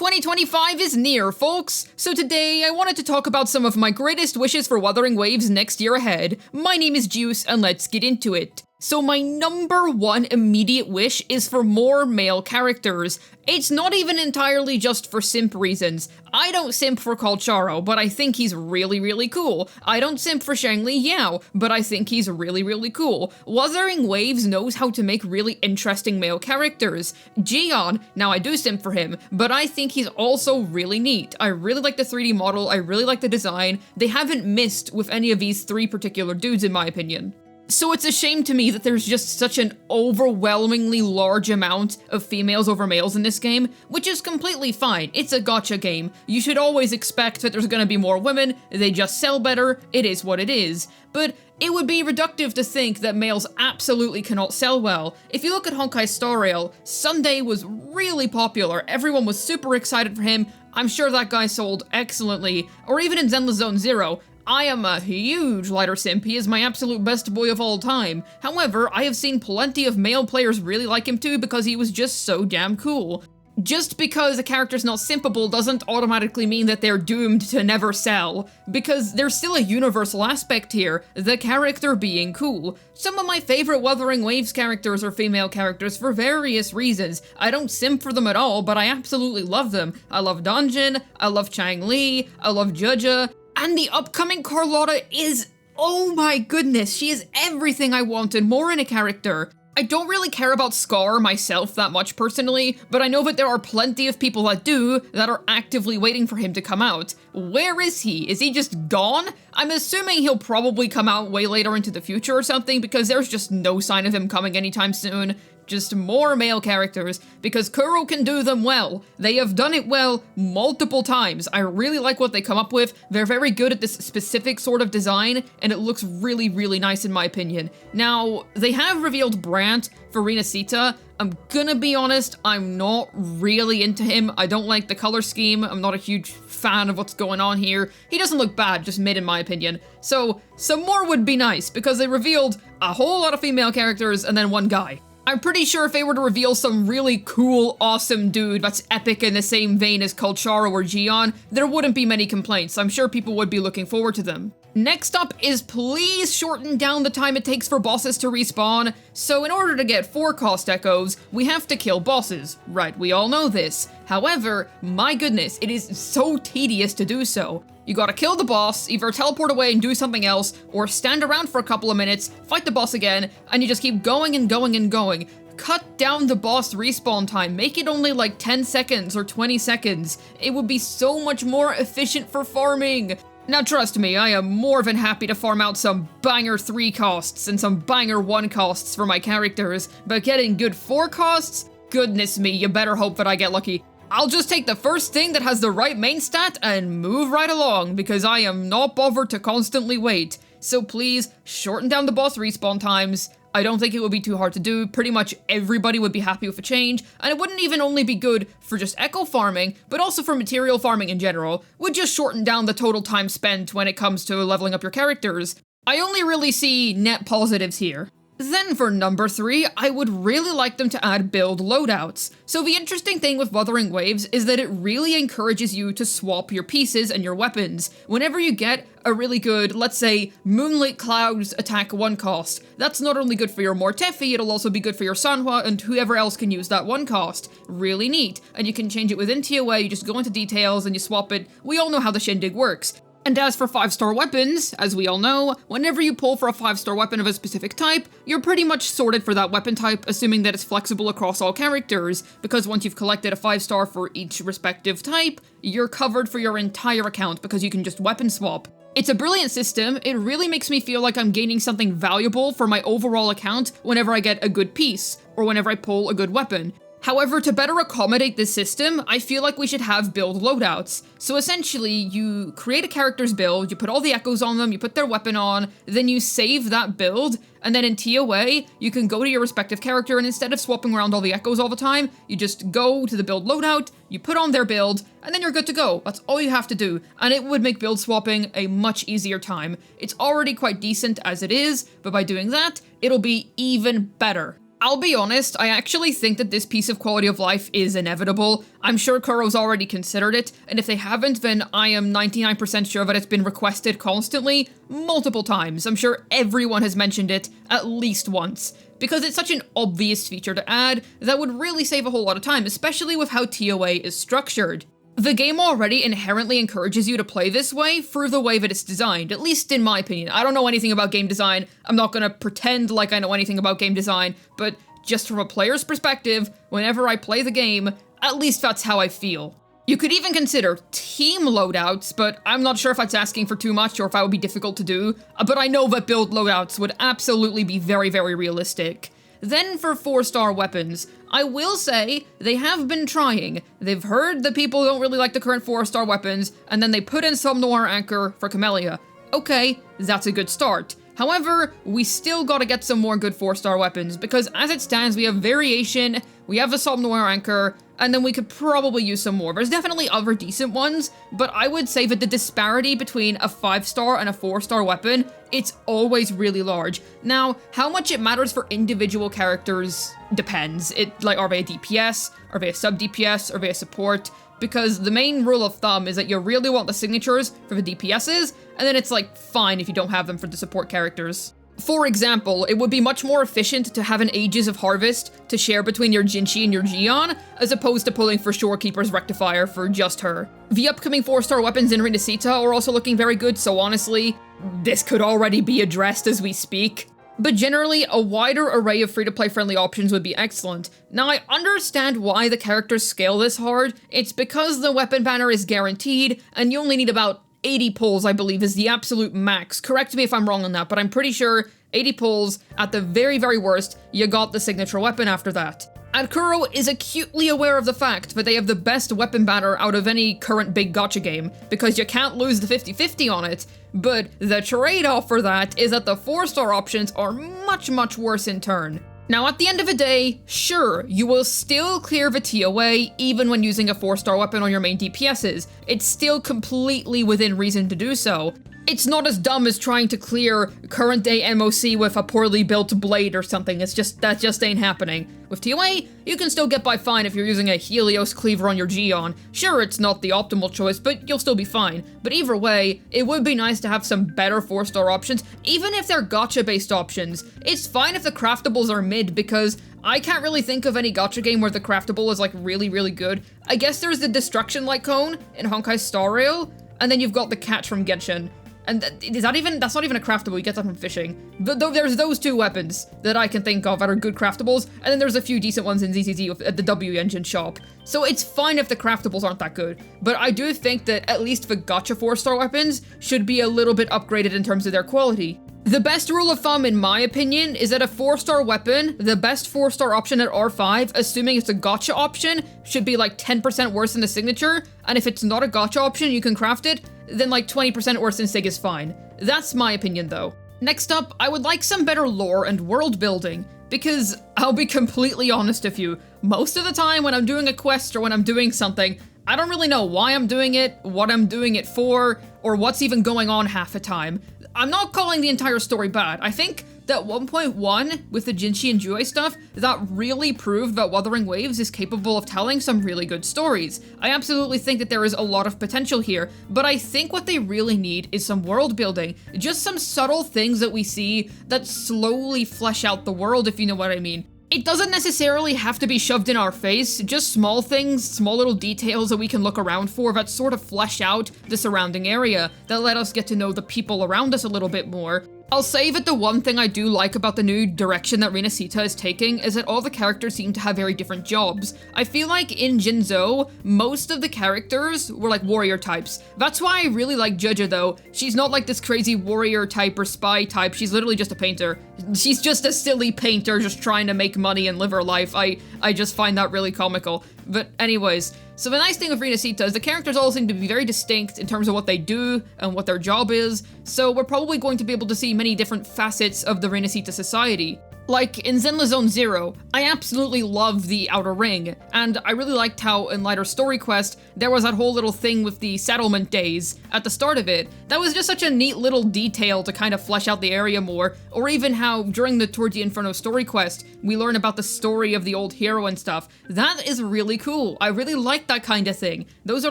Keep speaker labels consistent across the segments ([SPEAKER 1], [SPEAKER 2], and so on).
[SPEAKER 1] 2025 is near, folks! So today, I wanted to talk about some of my greatest wishes for Wuthering Waves next year ahead. My name is Juice, and let's get into it. So my number one immediate wish is for more male characters. It's not even entirely just for simp reasons. I don't simp for Colcharo, but I think he's really cool. I don't simp for Changli Yao, but I think he's really cool. Wuthering Waves knows how to make really interesting male characters. Jian, now I do simp for him, but I think he's also really neat. I really like the 3D model, I really like the design. They haven't missed with any of these three particular dudes in my opinion. So it's a shame to me that there's just such an overwhelmingly large amount of females over males in this game, which is completely fine. It's a gacha game. You should always expect that there's gonna be more women, they just sell better, it is what it is. But it would be reductive to think that males absolutely cannot sell well. If you look at Honkai Star Rail, Sunday was really popular, everyone was super excited for him, I'm sure that guy sold excellently, or even in Zenless Zone Zero. I am a huge lighter simp, he is my absolute best boy of all time. However, I have seen plenty of male players really like him too because he was just so damn cool. Just because a character's not simpable doesn't automatically mean that they're doomed to never sell, because there's still a universal aspect here, the character being cool. Some of my favorite Wuthering Waves characters are female characters for various reasons. I don't simp for them at all, but I absolutely love them. I love Dungeon, I love Changli, I love Juja. And the upcoming Carlotta is, oh my goodness, she is everything I wanted more in a character. I don't really care about Scar myself that much personally, but I know that there are plenty of people that do, that are actively waiting for him to come out. Where is he? Is he just gone? I'm assuming he'll probably come out way later into the future or something, because there's just no sign of him coming anytime soon. Just more male characters, because Kuro can do them well. They have done it well multiple times. I really like what they come up with. They're very good at this specific sort of design, and it looks really nice in my opinion. Now, they have revealed Brant for rinascita. I'm gonna be honest, I'm not really into him. I don't like the color scheme. I'm not a huge fan of what's going on here. He doesn't look bad, just mid in my opinion. So, some more would be nice, because they revealed a whole lot of female characters and then one guy. I'm pretty sure if they were to reveal some really cool, awesome dude that's epic in the same vein as Colcharo or Jian, there wouldn't be many complaints. I'm sure people would be looking forward to them. Next up is please shorten down the time it takes for bosses to respawn. So in order to get 4 cost echoes, we have to kill bosses. Right, we all know this. However, my goodness, it is so tedious to do so. You gotta kill the boss, either teleport away and do something else, or stand around for a couple of minutes, fight the boss again, and you just keep going and going and going. Cut down the boss respawn time, make it only like 10 seconds or 20 seconds. It would be so much more efficient for farming. Now trust me, I am more than happy to farm out some banger 3 costs and some banger 1 costs for my characters, but getting good 4 costs? Goodness me, you better hope that I get lucky. I'll just take the first thing that has the right main stat and move right along, because I am not bothered to constantly wait. So please, shorten down the boss respawn times. I don't think it would be too hard to do. Pretty much everybody would be happy with a change, and it wouldn't even only be good for just echo farming, but also for material farming in general. Would just shorten down the total time spent when it comes to leveling up your characters. I only really see net positives here. Then for number 3, I would really like them to add build loadouts. So the interesting thing with Wuthering Waves is that it really encourages you to swap your pieces and your weapons. Whenever you get a really good, let's say, Moonlit Cloud's attack 1 cost, that's not only good for your Mortefi, it'll also be good for your Sanhua and whoever else can use that 1 cost. Really neat. And you can change it within TOA, you just go into details and you swap it. We all know how the shindig works. And as for 5-star weapons, as we all know, whenever you pull for a 5-star weapon of a specific type, you're pretty much sorted for that weapon type, assuming that it's flexible across all characters, because once you've collected a 5-star for each respective type, you're covered for your entire account because you can just weapon swap. It's a brilliant system, it really makes me feel like I'm gaining something valuable for my overall account whenever I get a good piece, or whenever I pull a good weapon. However, to better accommodate this system, I feel like we should have build loadouts. So essentially, you create a character's build, you put all the echoes on them, you put their weapon on, then you save that build, and then in TOA, you can go to your respective character, and instead of swapping around all the echoes all the time, you just go to the build loadout, you put on their build, and then you're good to go. That's all you have to do, and it would make build swapping a much easier time. It's already quite decent as it is, but by doing that, it'll be even better. I'll be honest, I actually think that this piece of quality of life is inevitable. I'm sure Kuro's already considered it, and if they haven't, then I am 99% sure that it's been requested constantly, multiple times. I'm sure everyone has mentioned it at least once, because it's such an obvious feature to add that would really save a whole lot of time, especially with how TOA is structured. The game already inherently encourages you to play this way through the way that it's designed, at least in my opinion. I don't know anything about game design, I'm not gonna pretend like I know anything about game design, but just from a player's perspective, whenever I play the game, at least that's how I feel. You could even consider team loadouts, but I'm not sure if that's asking for too much or if that would be difficult to do, but I know that build loadouts would absolutely be very, very realistic. Then for 4-star weapons, I will say they have been trying. They've heard that people don't really like the current 4-star weapons, and then they put in some Noir Anchor for Camellia. Okay, that's a good start. However, we still gotta get some more good 4-star weapons, because as it stands, we have Variation, we have the Somme Noir Anchor, and then we could probably use some more. There's definitely other decent ones, but I would say that the disparity between a 5-star and a 4-star weapon, it's always really large. Now, how much it matters for individual characters depends. Are they a DPS? Are they a sub-DPS? Are they a support? Because the main rule of thumb is that you really want the signatures for the DPSs, and then it's like fine if you don't have them for the support characters. For example, it would be much more efficient to have an Ages of Harvest to share between your Jinchi and your Gion, as opposed to pulling for Shorekeeper's Rectifier for just her. The upcoming 4-star weapons in rinascita are also looking very good, so honestly, this could already be addressed as we speak. But generally, a wider array of free-to-play friendly options would be excellent. Now, I understand why the characters scale this hard. It's because the weapon banner is guaranteed, and you only need about 80 pulls, I believe, is the absolute max. Correct me if I'm wrong on that, but I'm pretty sure 80 pulls, at the very, very worst, you got the signature weapon after that. And Kuro is acutely aware of the fact that they have the best weapon banner out of any current big gacha game, because you can't lose the 50-50 on it, but the trade-off for that is that the 4-star options are much, much worse in turn. Now, at the end of the day, sure, you will still clear the TOA even when using a 4-star weapon on your main DPSs. It's still completely within reason to do so. It's not as dumb as trying to clear current day MOC with a poorly built blade or something. That just ain't happening. With TOA, you can still get by fine if you're using a Helios cleaver on your Gion. Sure, it's not the optimal choice, but you'll still be fine. But either way, it would be nice to have some better 4-star options, even if they're gacha-based options. It's fine if the craftables are mid, because I can't really think of any gacha game where the craftable is like really, really good. I guess there's the Destruction Light Cone in Honkai Star Rail, and then you've got the catch from Genshin. And that's not even a craftable, you get that from fishing. There's those two weapons that I can think of that are good craftables, and then there's a few decent ones in ZZZ at the W Engine shop. So it's fine if the craftables aren't that good, but I do think that at least the gacha 4-star weapons should be a little bit upgraded in terms of their quality. The best rule of thumb, in my opinion, is that a 4-star weapon, the best 4-star option at R5, assuming it's a gacha option, should be like 10% worse than the signature, and if it's not a gacha option, you can craft it, then like 20% worse than Sig is fine. That's my opinion though. Next up, I would like some better lore and world building, because I'll be completely honest with you, most of the time when I'm doing a quest or when I'm doing something, I don't really know why I'm doing it, what I'm doing it for, or what's even going on half the time. I'm not calling the entire story bad. I think that 1.1 with the Jinchi and Jue stuff, that really proved that Wuthering Waves is capable of telling some really good stories. I absolutely think that there is a lot of potential here, but I think what they really need is some world building. Just some subtle things that we see that slowly flesh out the world, if you know what I mean. It doesn't necessarily have to be shoved in our face, just small things, small little details that we can look around for that sort of flesh out the surrounding area, that let us get to know the people around us a little bit more. I'll say that the one thing I do like about the new direction that rinascita is taking is that all the characters seem to have very different jobs. I feel like in Jinzo, most of the characters were like warrior types. That's why I really like Jojo though. She's not like this crazy warrior type or spy type, she's literally just a painter. She's just a silly painter just trying to make money and live her life. I just find that really comical. But anyways, so the nice thing with rinascita is the characters all seem to be very distinct in terms of what they do and what their job is, so we're probably going to be able to see many different facets of the rinascita society. Like, in Zenless Zone Zero, I absolutely love the Outer Ring, and I really liked how in Lighter Story Quest, there was that whole little thing with the settlement days at the start of it. That was just such a neat little detail to kind of flesh out the area more, or even how, during the Tour de Inferno story quest, we learn about the story of the old hero and stuff. That is really cool. I really like that kind of thing. Those are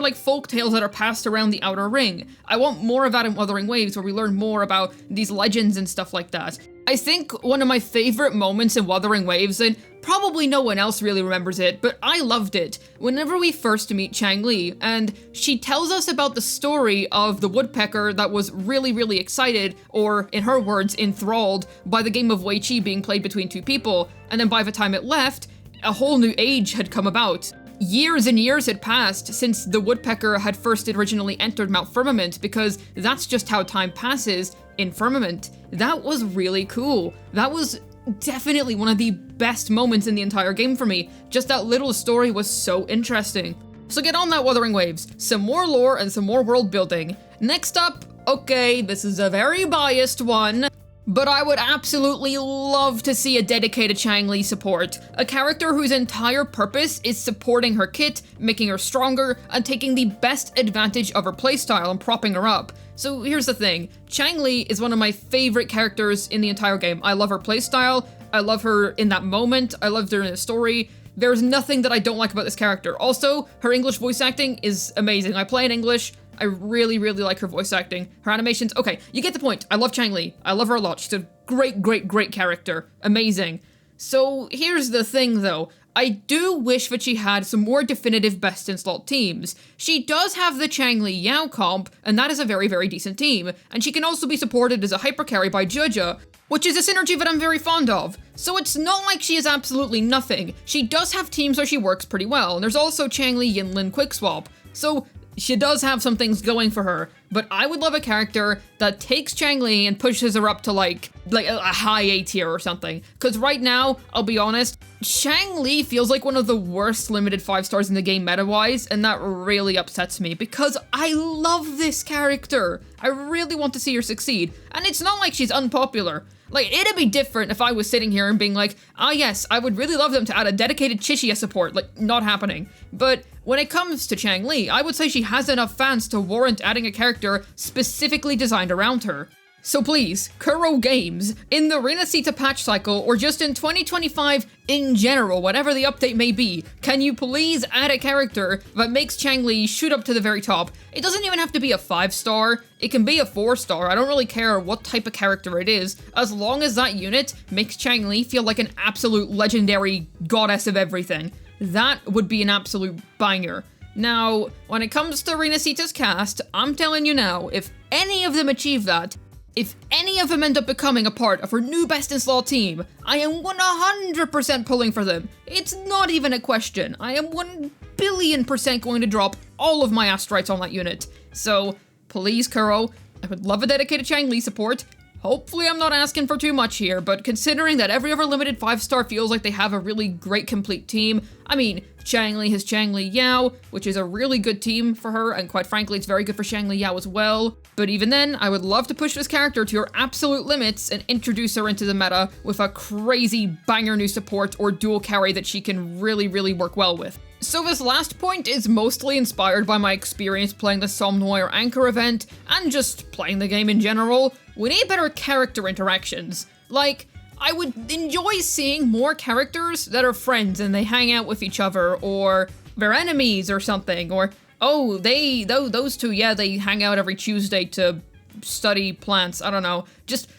[SPEAKER 1] like folk tales that are passed around the Outer Ring. I want more of that in Wuthering Waves, where we learn more about these legends and stuff like that. I think one of my favorite moments in Wuthering Waves, and probably no one else really remembers it, but I loved it, whenever we first meet Changli, and she tells us about the story of the woodpecker that was really excited, or in her words, enthralled, by the game of Weiqi being played between two people, and then by the time it left, a whole new age had come about. Years and years had passed since the woodpecker had first originally entered Mount Firmament, because that's just how time passes in Firmament. That was really cool. That was definitely one of the best moments in the entire game for me. Just that little story was so interesting. So get on that, Wuthering Waves. Some more lore and some more world building. Next up, okay, this is a very biased one, but I would absolutely love to see a dedicated Changli support. A character whose entire purpose is supporting her kit, making her stronger, and taking the best advantage of her playstyle and propping her up. So here's the thing, Changli is one of my favorite characters in the entire game. I love her playstyle, I love her in that moment, I loved her in the story. There's nothing that I don't like about this character. Also, her English voice acting is amazing. I play in English, I really like her voice acting. Her animations, okay, you get the point. I love Changli. I love her a lot. She's a great character. Amazing. So here's the thing though. I do wish that she had some more definitive best-in-slot teams. She does have the Changli Yao comp, and that is a very decent team. And she can also be supported as a hypercarry by Juja, which is a synergy that I'm very fond of. So it's not like she is absolutely nothing. She does have teams where she works pretty well, and there's also Changli Yinlin Quick Swap. So she does have some things going for her, but I would love a character that takes Changli and pushes her up to like a high A tier or something. Cause right now, I'll be honest, Changli feels like one of the worst limited 5 stars in the game meta-wise, and that really upsets me because I love this character. I really want to see her succeed, and it's not like she's unpopular. Like, it'd be different if I was sitting here and being like, ah yes, I would really love them to add a dedicated Chishia support, like, not happening. But when it comes to Changli, I would say she has enough fans to warrant adding a character specifically designed around her. So please, Kuro Games, in the rinascita patch cycle, or just in 2025 in general, whatever the update may be, can you please add a character that makes Changli shoot up to the very top? It doesn't even have to be a 5-star, it can be a 4-star, I don't really care what type of character it is, as long as that unit makes Changli feel like an absolute legendary goddess of everything. That would be an absolute banger. Now, when it comes to rinascita's cast, I'm telling you now, if any of them achieve that, if any of them end up becoming a part of her new best-in-slot team, I am 100% pulling for them. It's not even a question. I am 1,000,000,000% going to drop all of my asteroids on that unit. So, please, Kuro, I would love a dedicated Changli support. Hopefully I'm not asking for too much here, but considering that every other limited 5-star feels like they have a really great complete team, I mean, Changli has Changli Yao, which is a really good team for her, and quite frankly, it's very good for Changli Yao as well. But even then, I would love to push this character to her absolute limits and introduce her into the meta with a crazy banger new support or dual carry that she can really work well with. So this last point is mostly inspired by my experience playing the Somme Noir Anchor event, and just playing the game in general. We need better character interactions. Like, I would enjoy seeing more characters that are friends and they hang out with each other, or they're enemies or something, or, oh, those two, yeah, they hang out every Tuesday to study plants, I don't know. Just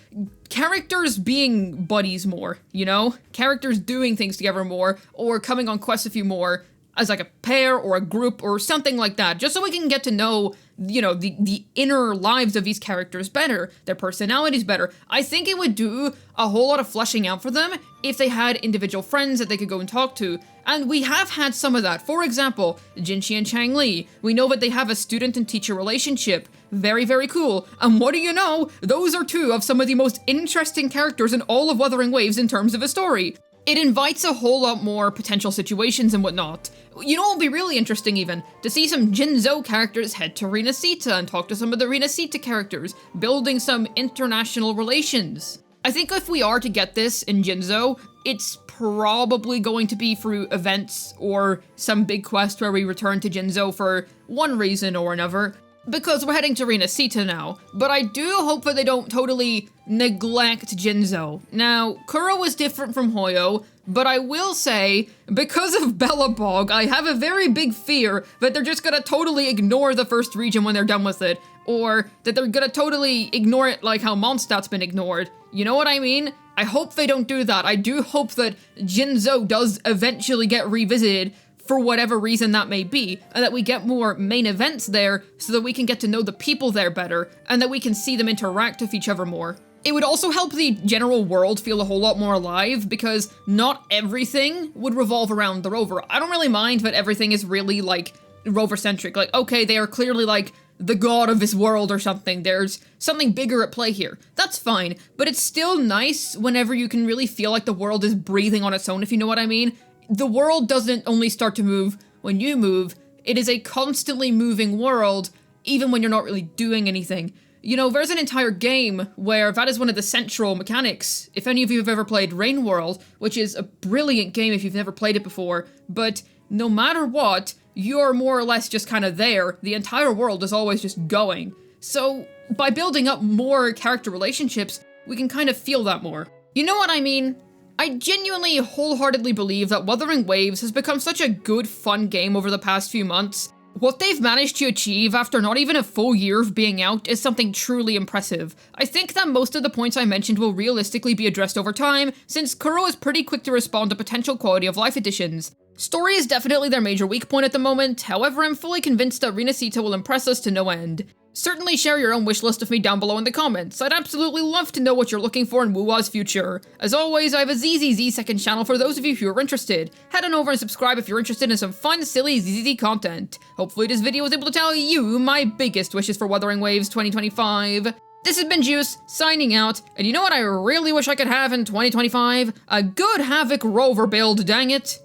[SPEAKER 1] characters being buddies more, you know? Characters doing things together more, or coming on quests a few more, as like a pair or a group or something like that, just so we can get to know, you know, the inner lives of these characters better, their personalities better. I think it would do a whole lot of fleshing out for them if they had individual friends that they could go and talk to. And we have had some of that. For example, Jinxi and Changli. We know that they have a student and teacher relationship. Very cool. And what do you know? Those are two of some of the most interesting characters in all of Wuthering Waves in terms of a story. It invites a whole lot more potential situations and whatnot. You know, it'll be really interesting even, to see some Jinzhou characters head to rinascita and talk to some of the rinascita characters, building some international relations. I think if we are to get this in Jinzo, it's probably going to be through events or some big quest where we return to Jinzo for one reason or another. Because we're heading to rinascita now, but I do hope that they don't totally neglect Jinzo. Now, Kuro is different from Hoyo, but I will say, because of Bellabog, I have a very big fear that they're just gonna totally ignore the first region when they're done with it, or that they're gonna totally ignore it like how Mondstadt's been ignored. You know what I mean? I hope they don't do that. I do hope that Jinzo does eventually get revisited, for whatever reason that may be, and that we get more main events there so that we can get to know the people there better, and that we can see them interact with each other more. It would also help the general world feel a whole lot more alive, because not everything would revolve around the rover. I don't really mind that everything is really, like, rover-centric. Like, okay, they are clearly, like, the god of this world or something. There's something bigger at play here. That's fine, but it's still nice whenever you can really feel like the world is breathing on its own, if you know what I mean. The world doesn't only start to move when you move, it is a constantly moving world, even when you're not really doing anything. You know, there's an entire game where that is one of the central mechanics. If any of you have ever played Rain World, which is a brilliant game if you've never played it before, but no matter what, you're more or less just kind of there. The entire world is always just going. So, by building up more character relationships, we can kind of feel that more. You know what I mean? I genuinely, wholeheartedly believe that Wuthering Waves has become such a good, fun game over the past few months. What they've managed to achieve after not even a full year of being out is something truly impressive. I think that most of the points I mentioned will realistically be addressed over time, since Kuro is pretty quick to respond to potential quality of life additions. Story is definitely their major weak point at the moment, however I'm fully convinced that rinascita will impress us to no end. Certainly share your own wishlist with me down below in the comments. I'd absolutely love to know what you're looking for in WuWa's future. As always, I have a ZZZ second channel for those of you who are interested. Head on over and subscribe if you're interested in some fun, silly ZZZ content. Hopefully this video was able to tell you my biggest wishes for Wuthering Waves 2025. This has been Juice, signing out, and you know what I really wish I could have in 2025? A good Havoc rover build, dang it!